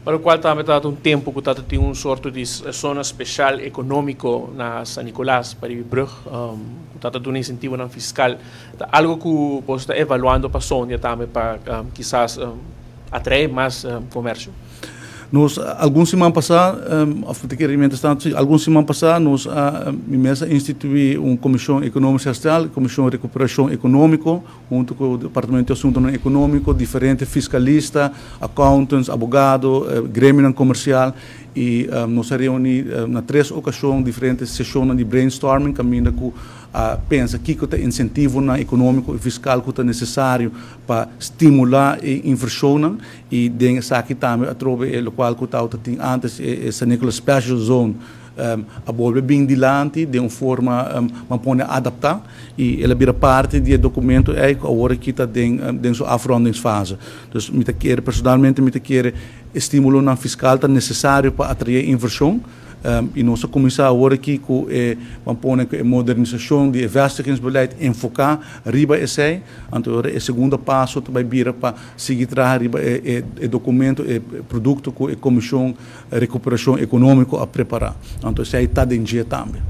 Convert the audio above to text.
para o qual também está um tempo que está tem sorte de zona especial econômico na San Nicolás para o Brug, está dando incentivo na fiscal, algo que você está evaluando para a zona também para quizás atrair mais comércio. Nós, alguns semanas passadas, alguns semanas passadas, nós mesa instituí uma comissão econômica social, comissão de recuperação econômica, junto com o Departamento de Assuntos Econômicos, diferentes fiscalistas, accountants, advogados, grêmio comercial, e nós reunimos na 3 ocasiões, diferentes sessões de brainstorming, caminho com pensa que é incentivo econômico e fiscal que é necessário para estimular a inversão e dessa aqui também a trove o qual que tem antes essa Nicolas Special Zone a volver bem dilante de uma forma pode adaptar e ela vira parte do documento agora que está dentro da afrondingsfase. Então, personalmente, me quer estimulo fiscal é necessário para atrair inversão. E nós começamos agora aqui com a modernização do investigações enfocar riba esse, então o segundo passo vai vir para seguir trazer o documento, o produto que a Comissão de Recuperação Econômica a preparar. Então, isso aí está em dia também.